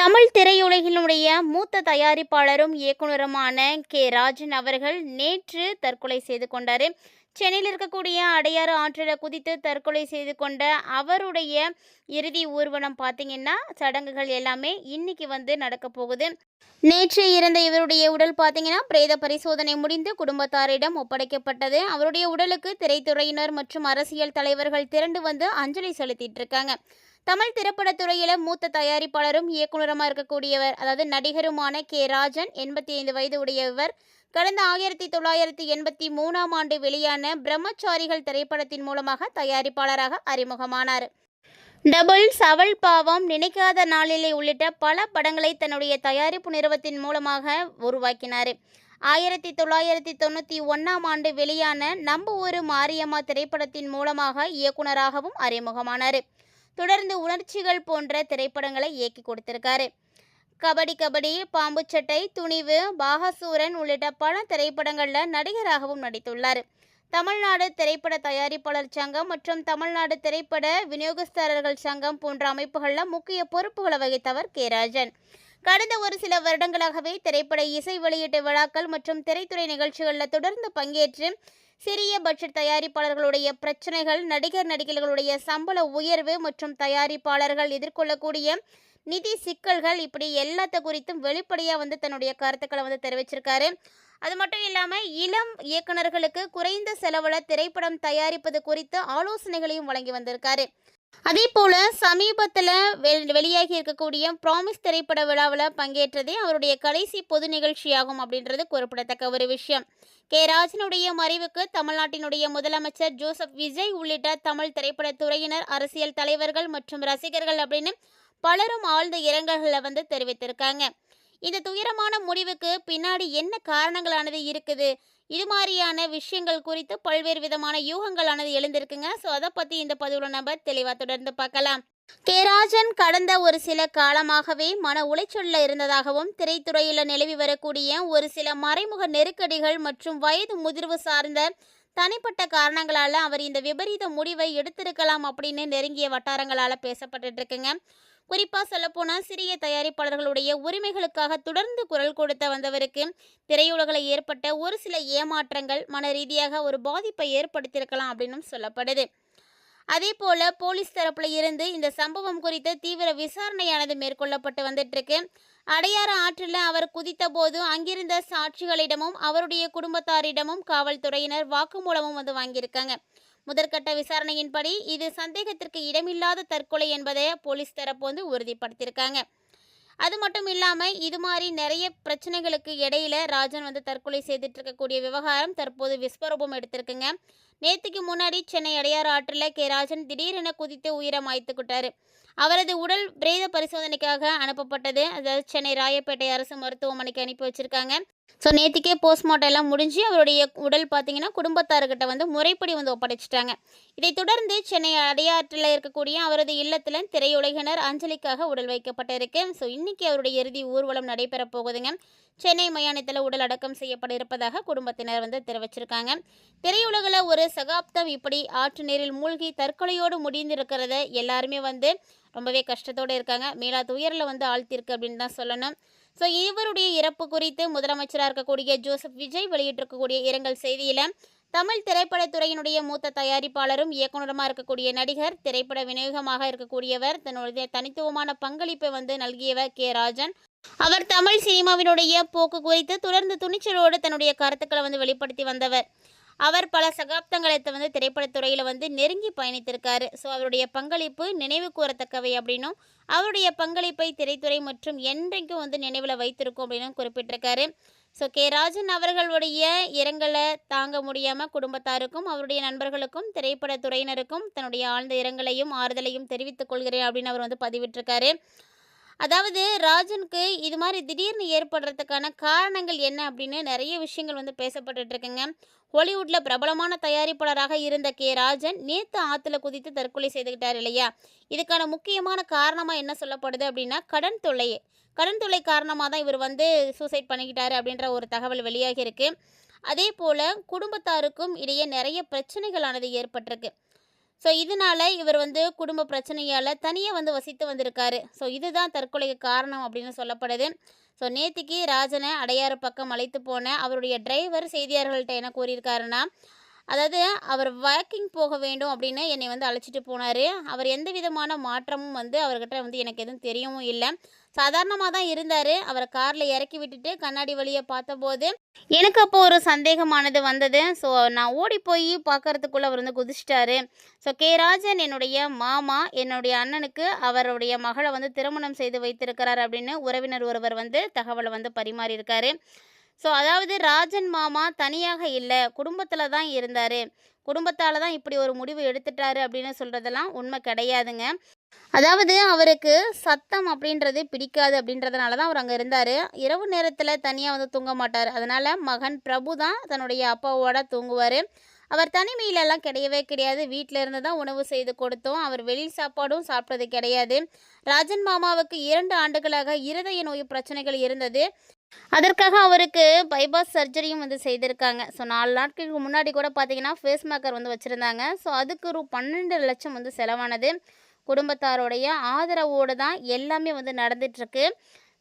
தமிழ் திரையுலகினுடைய மூத்த தயாரிப்பாளரும் இயக்குனருமான ராஜன் அவர்கள் நேற்று தற்கொலை செய்து கொண்டார். சென்னையில் இருக்கக்கூடிய அடையாறு ஆற்றில் குதித்து தற்கொலை செய்து கொண்ட அவருடைய இறுதி ஊர்வலம் பார்த்தீங்கன்னா சடங்குகள் எல்லாமே இன்னைக்கு நடக்க போகுது. நேற்று இறந்த இவருடைய உடல் பார்த்தீங்கன்னா பிரேத பரிசோதனை முடிந்து குடும்பத்தாரிடம் ஒப்படைக்கப்பட்டது. அவருடைய உடலுக்கு திரைத்துறையினர் மற்றும் அரசியல் தலைவர்கள் திரண்டு அஞ்சலி செலுத்திட்டு இருக்காங்க. தமிழ் திரைப்படத்துறையில மூத்த தயாரிப்பாளரும் இயக்குனருமா இருக்கக்கூடியவர், அதாவது நடிகருமான ராஜன் 85 வயது உடையவர். கடந்த 1983ஆம் ஆண்டு வெளியான பிரம்மச்சாரிகள் திரைப்படத்தின் மூலமாக தயாரிப்பாளராக அறிமுகமானார். டபுள், சவல் பாவம், நினைக்காத நாளிலே உள்ளிட்ட பல படங்களை தன்னுடைய தயாரிப்பு நிறுவனத்தின் மூலமாக உருவாக்கினார். 1991ஆம் ஆண்டு வெளியான நம்ம ஊரு மாரியம்மா திரைப்படத்தின் மூலமாக இயக்குனராகவும் அறிமுகமானார். தொடர்ந்து உணர்ச்சிகள் போன்ற திரைப்படங்களை இயக்கி கொடுத்திருக்காரு. கபடி கபடி, பாம்பு சட்டை, துணிவு, பாகசூரன் உள்ளிட்ட பல திரைப்படங்களில் நடிகராகவும் நடித்துள்ளார். தமிழ்நாடு திரைப்பட தயாரிப்பாளர் சங்கம் மற்றும் தமிழ்நாடு திரைப்பட விநியோகஸ்தரர்கள் சங்கம் போன்ற அமைப்புகளில் முக்கிய பொறுப்புகளை வகித்தவர் ராஜன். கடந்த ஒரு சில வருடங்களாகவே திரைப்பட இசை வெளியீட்டு விழாக்கள் மற்றும் திரைத்துறை நிகழ்ச்சிகளில் தொடர்ந்து பங்கேற்று சிறிய பட்ஜெட் தயாரிப்பாளர்களுடைய பிரச்சனைகள், நடிகர்களுடைய சம்பள உயர்வு மற்றும் தயாரிப்பாளர்கள் எதிர்கொள்ளக்கூடிய நிதி சிக்கல்கள், இப்படி எல்லாத்த குறித்தும் வெளிப்படையாக தன்னுடைய கருத்துக்களை தெரிவிச்சிருக்காரு. அது மட்டும் இல்லாமல் இளம் இயக்குநர்களுக்கு குறைந்த செலவில் திரைப்படம் தயாரிப்பது குறித்து ஆலோசனைகளையும் வழங்கி வந்திருக்காரு. அதே போல் சமீபத்தில் வெளியாகி இருக்கக்கூடிய ப்ராமிஸ் திரைப்பட விழாவில் பங்கேற்றதே அவருடைய கடைசி பொது நிகழ்ச்சியாகும் அப்படின்றது குறிப்பிடத்தக்க ஒரு விஷயம். ராஜனுடைய மறைவுக்கு தமிழ்நாட்டினுடைய முதலமைச்சர் ஜோசப் விஜய் உள்ளிட்ட தமிழ் திரைப்படத்துறையினர், அரசியல் தலைவர்கள் மற்றும் ரசிகர்கள் அப்படின்னு பலரும் ஆழ்ந்த இரங்கல்களை தெரிவித்திருக்காங்க. இந்த துயரமான முடிவுக்கு பின்னாடி என்ன காரணங்களானது இருக்குது, இது மாதிரியான விஷயங்கள் குறித்து பல்வேறு விதமான யூகங்களானது எழுந்திருக்குங்க. ஸோ அதை பற்றி இந்த பதிவில் நம்ம தெளிவாக தொடர்ந்து பார்க்கலாம். ராஜன் கடந்த ஒரு சில காலமாகவே மன உளைச்சலில் இருந்ததாகவும், திரைத்துறையில் நிலவி வரக்கூடிய ஒரு சில மறைமுக நெருக்கடிகள் மற்றும் வயது முதிர்வு சார்ந்த தனிப்பட்ட காரணங்களால் அவர் இந்த விபரீத முடிவை எடுத்திருக்கலாம் அப்படின்னு நெருங்கிய வட்டாரங்களால் பேசப்பட்டு இருக்குங்க. குறிப்பாக சொல்லப்போனால் சிறிய தயாரிப்பாளர்களுடைய உரிமைகளுக்காக தொடர்ந்து குரல் கொடுத்த வந்தவருக்கு திரையுலகில் ஏற்பட்ட ஒரு சில ஏமாற்றங்கள் மன ரீதியாக ஒரு பாதிப்பை ஏற்படுத்தியிருக்கலாம் அப்படின்னும் சொல்லப்படுது. அதே போல் போலீஸ் தரப்பில் இருந்து இந்த சம்பவம் குறித்து தீவிர விசாரணையானது மேற்கொள்ளப்பட்டு வந்துட்டுருக்கு. அடையாறு ஆற்றில் அவர் குதித்த போது அங்கிருந்த சாட்சிகளிடமும் அவருடைய குடும்பத்தாரிடமும் காவல்துறையினர் வாக்குமூலமும் வாங்கியிருக்காங்க. முதற்கட்ட விசாரணையின்படி இது சந்தேகத்திற்கு இடமில்லாத தற்கொலை என்பதை போலீஸ் தரப்பு உறுதிப்படுத்தியிருக்காங்க. அது மட்டும் இல்லாமல் இது மாதிரி நிறைய பிரச்சனைகளுக்கு இடையில ராஜன் தற்கொலை செய்துட்டு இருக்கக்கூடிய விவகாரம் தற்போது விஸ்வரூபம் எடுத்திருக்குங்க. நேற்றுக்கு முன்னாடி சென்னை அடையாறு ஆற்றில் ராஜன் திடீரென குதித்து உயிரை மாய்த்துக்கிட்டாரு. அவரது உடல் பிரேத பரிசோதனைக்காக அனுப்பப்பட்டது. அதாவது சென்னை ராயப்பேட்டை அரசு மருத்துவமனைக்கு அனுப்பி வச்சிருக்காங்க. ஸோ நேற்றுக்கே போஸ்ட்மார்ட்டம் எல்லாம் முடிஞ்சு அவருடைய உடல் பார்த்தீங்கன்னா குடும்பத்தார்கிட்ட முறைப்படி ஒப்படைச்சிட்டாங்க. இதைத் தொடர்ந்து சென்னை அடையாற்றில் இருக்கக்கூடிய அவரது இல்லத்தில் திரையுலகினர் அஞ்சலிக்காக உடல் வைக்கப்பட்டிருக்கு. ஸோ இன்னைக்கு அவருடைய இறுதி ஊர்வலம் நடைபெற போகுதுங்க. சென்னை மயானத்தில் உடல் அடக்கம் செய்யப்பட இருப்பதாக குடும்பத்தினர் தெரிவிச்சிருக்காங்க. திரையுலகில் ஒரு சகாப்தம் இப்படி ஆற்று நீரில் மூழ்கி தற்கொலையோடு முடிந்திருக்கிறத எல்லாருமே ரொம்பவே கஷ்டத்தோடு இருக்காங்க. மேலா துயரில் ஆழ்த்திருக்கு அப்படின்னு தான் சொல்லணும். ஸோ இவருடைய இறப்பு குறித்து முதலமைச்சராக இருக்கக்கூடிய ஜோசப் விஜய் வெளியிட்டிருக்கக்கூடிய இரங்கல் செய்தியில் தமிழ் திரைப்படத்துறையினுடைய மூத்த தயாரிப்பாளரும் இயக்குனருமாக இருக்கக்கூடிய நடிகர், திரைப்பட விநியோகமாக இருக்கக்கூடியவர், தன்னுடைய தனித்துவமான பங்களிப்பை நல்கியவர் ராஜன். அவர் தமிழ் சினிமாவினுடைய போக்கு குறித்து தொடர்ந்து துணிச்சலோடு தன்னுடைய கருத்துக்களை வெளிப்படுத்தி வந்தவர். அவர் பல சகாப்தங்களை திரைப்படத்துறையில் நெருங்கி பயணித்திருக்காரு. ஸோ அவருடைய பங்களிப்பு நினைவு கூறத்தக்கவை அப்படின்னும், அவருடைய பங்களிப்பை திரைத்துறை மற்றும் என்றைக்கும் நினைவில் வைத்திருக்கும் அப்படின்னு குறிப்பிட்டிருக்காரு. ஸோ ராஜன் அவர்களுடைய இரங்கலை தாங்க முடியாமல் குடும்பத்தாருக்கும் அவருடைய நண்பர்களுக்கும் திரைப்படத்துறையினருக்கும் தன்னுடைய ஆழ்ந்த இரங்கலையும் ஆறுதலையும் தெரிவித்துக் கொள்கிறேன் அப்படின்னு அவர் பதிவிட்டிருக்காரு. அதாவது ராஜனுக்கு இது மாதிரி திடீர்னு ஏற்படுறதுக்கான காரணங்கள் என்ன அப்படின்னு நிறைய விஷயங்கள் பேசப்பட்டு இருக்குங்க. ஹாலிவுட்டில் பிரபலமான தயாரிப்பாளராக இருந்த ராஜன் நேற்று ஆற்றுல குதித்து தற்கொலை செய்துக்கிட்டார் இல்லையா? இதுக்கான முக்கியமான காரணமாக என்ன சொல்லப்படுது அப்படின்னா கடன் தொல்லை காரணமாக தான் இவர் சூசைட் பண்ணிக்கிட்டாரு அப்படின்ற ஒரு தகவல் வெளியாகி இருக்கு. அதே போல் குடும்பத்தாருக்கும் இடையே நிறைய பிரச்சனைகளானது ஏற்பட்டிருக்கு. ஸோ இதனால இவர் வந்து குடும்ப பிரச்சனையால் தனியாக வந்து வசித்து வந்திருக்காரு. ஸோ இதுதான் தற்கொலைக்கு காரணம் அப்படின்னு சொல்லப்படுது. ஸோ நேத்திக்கு ராஜனை அடையாறு பக்கம் அழைத்து போன அவருடைய டிரைவர் செய்தியாளர்கள்ட்ட என்ன கூறியிருக்காருன்னா, அதாவது அவர் வாக்கிங் போக வேண்டும் அப்படின்னு என்னை வந்து அழைச்சிட்டு போனார். அவர் எந்த விதமான மாற்றமும் வந்து அவர்கிட்ட வந்து எனக்கு எதுவும் தெரியவும் இல்லை. சாதாரணமாக தான் இருந்தார். அவரை காரில் இறக்கி விட்டுட்டு கண்ணாடி வழியை பார்த்தபோது எனக்கு அப்போ ஒரு சந்தேகமானது வந்தது. ஸோ நான் ஓடி போய் பார்க்கறதுக்குள்ளே அவர் வந்து குதிச்சிட்டாரு. ஸோ ராஜன் என்னுடைய மாமா, என்னுடைய அண்ணனுக்கு அவருடைய மகளை வந்து திருமணம் செய்து வைத்திருக்கிறார் அப்படின்னு உறவினர் ஒருவர் வந்து தகவலை வந்து பரிமாறியிருக்காரு. ஸோ அதாவது ராஜன் மாமா தனியாக இல்லை, குடும்பத்தில் தான் இருந்தார். குடும்பத்தால் தான் இப்படி ஒரு முடிவு எடுத்துட்டாரு அப்படின்னு சொல்கிறதெல்லாம் உண்மை கிடையாதுங்க. அதாவது அவருக்கு சத்தம் அப்படின்றது பிடிக்காது அப்படின்றதுனால தான் அவர் அங்கே இருந்தார். இரவு நேரத்தில் தனியாக வந்து தூங்க மாட்டார். அதனால் மகன் பிரபு தான் தன்னுடைய அப்பாவோட தூங்குவார். அவர் தனிமையிலெல்லாம் கிடையவே கிடையாது. வீட்டில் இருந்து தான் உணவு செய்து கொடுத்தோம். அவர் வெளி சாப்பாடும் சாப்பிட்டது கிடையாது. ராஜன் மாமாவுக்கு 2 ஆண்டுகளாக இருதய நோய் பிரச்சனைகள் இருந்தது. அதற்காக அவருக்கு பைபாஸ் சர்ஜரியும் வந்து செய்திருக்காங்க. ஸோ 4 நாட்களுக்கு முன்னாடி கூட பார்த்தீங்கன்னா ஃபேஸ் மேக்கர் வந்து வச்சுருந்தாங்க. ஸோ அதுக்கு 12 லட்சம் வந்து செலவானது. குடும்பத்தாரோடைய ஆதரவோடு தான் எல்லாமே வந்து நடந்துகிட்ருக்கு.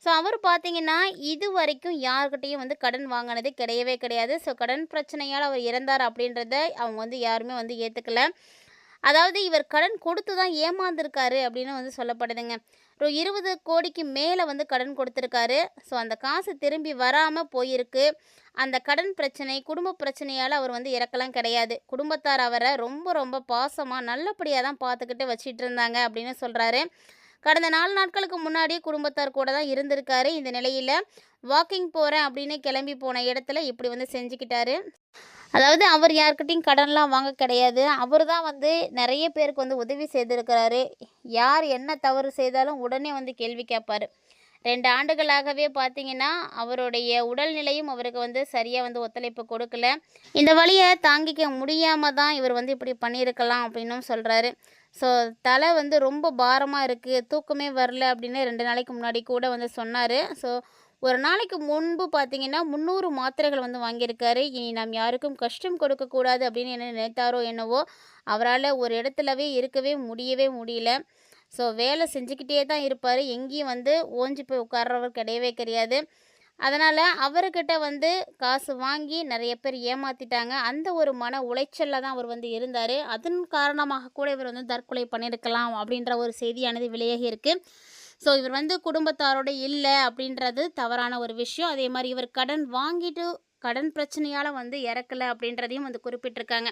ஸோ அவர் பார்த்தீங்கன்னா இது வரைக்கும் யார்கிட்டையும் வந்து கடன் வாங்கினது கிடையவே கிடையாது. ஸோ கடன் பிரச்சனையால் அவர் இறந்தார் அப்படின்றத அவங்க வந்து யாருமே வந்து ஏற்றுக்கல. அதாவது இவர் கடன் கொடுத்து தான் ஏமாந்துருக்காரு அப்படின்னு வந்து சொல்லப்படுதுங்க. ஒரு 20 கோடிக்கு மேலே வந்து கடன் கொடுத்துருக்காரு. ஸோ அந்த காசு திரும்பி வராமல் போயிருக்கு. அந்த கடன் பிரச்சனை, குடும்ப பிரச்சனையால் அவர் வந்து இறக்கலாம் கிடையாது. குடும்பத்தார் அவரை ரொம்ப ரொம்ப பாசமாக நல்லபடியாக தான் பார்த்துக்கிட்டு வச்சிட்டு இருந்தாங்க அப்படின்னு சொல்கிறாரு. கடந்த 4 நாட்களுக்கு முன்னாடி குடும்பத்தார் கூட தான் இருந்திருக்காரு. இந்த நிலையில் வாக்கிங் போகிறேன் அப்படின்னு கிளம்பி போன இடத்துல இப்படி வந்து செஞ்சுக்கிட்டாரு. அதாவது அவர் யார்கிட்டையும் கடன்லாம் வாங்க கிடையாது. அவர் தான் வந்து நிறைய பேருக்கு வந்து உதவி செய்திருக்கிறாரு. யார் என்ன தவறு செய்தாலும் உடனே வந்து கேள்வி கேட்பார். 2 ஆண்டுகளாகவே பார்த்தீங்கன்னா அவருடைய உடல்நிலையும் அவருக்கு வந்து சரியாக வந்து ஒத்துழைப்பு கொடுக்கல. இந்த வழியை தாங்கிக்க முடியாமல் தான் இவர் வந்து இப்படி பண்ணியிருக்கலாம் அப்படின்னும் சொல்கிறாரு. ஸோ தலை வந்து ரொம்ப பாரமாக இருக்குது, தூக்கமே வரல அப்படின்னு 2 நாளைக்கு முன்னாடி கூட வந்து சொன்னார். ஸோ ஒரு நாளைக்கு முன்பு பார்த்தீங்கன்னா 300 மாத்திரைகள் வந்து வாங்கியிருக்காரு. இனி நாம் யாருக்கும் கஷ்டம் கொடுக்கக்கூடாது அப்படின்னு என்ன நினைத்தாரோ என்னவோ, அவரால் ஒரு இடத்துலவே இருக்கவே முடியவே முடியல. ஸோ வேலை செஞ்சுக்கிட்டே தான் இருப்பார். எங்கேயும் வந்து ஓஞ்சி போய் உட்கார்றவர் கிடையவே கிடையாது. அதனால் அவர்கிட்ட வந்து காசு வாங்கி நிறைய பேர் ஏமாற்றிட்டாங்க. அந்த ஒரு மன உளைச்சலில் தான் அவர் வந்து இருந்தார். அதன் காரணமாக கூட இவர் வந்து தற்கொலை பண்ணியிருக்கலாம் அப்படின்ற ஒரு செய்தியானது வெளியாகி இருக்குது. ஸோ இவர் வந்து குடும்பத்தாரோட இல்லை அப்படின்றது தவறான ஒரு விஷயம். அதே மாதிரி இவர் கடன் வாங்கிட்டு கடன் பிரச்சனையால் வந்து இறக்கலை அப்படின்றதையும் வந்து குறிப்பிட்டிருக்காங்க.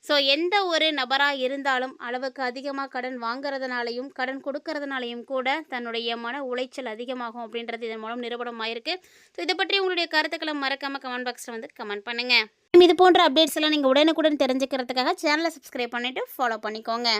ஸோ எந்த ஒரு நபராக இருந்தாலும் அளவுக்கு அதிகமாக கடன் வாங்குறதுனாலையும் கடன் கொடுக்கறதுனாலையும் கூட தன்னுடைய மன உளைச்சல் அதிகமாகும் அப்படின்றது இதன் மூலம் நிரூபணம் ஆயிருக்கு. ஸோ இதை பற்றி உங்களுடைய கருத்துக்களை மறக்காமல் கமெண்ட் பாக்ஸில் வந்து கமெண்ட் பண்ணுங்கள். இது போன்ற அப்டேட்ஸ் எல்லாம் நீங்கள் உடனுக்குடன் தெரிஞ்சுக்கிறதுக்காக சேனலை சப்ஸ்கிரைப் பண்ணிவிட்டு ஃபாலோ பண்ணிக்கோங்க.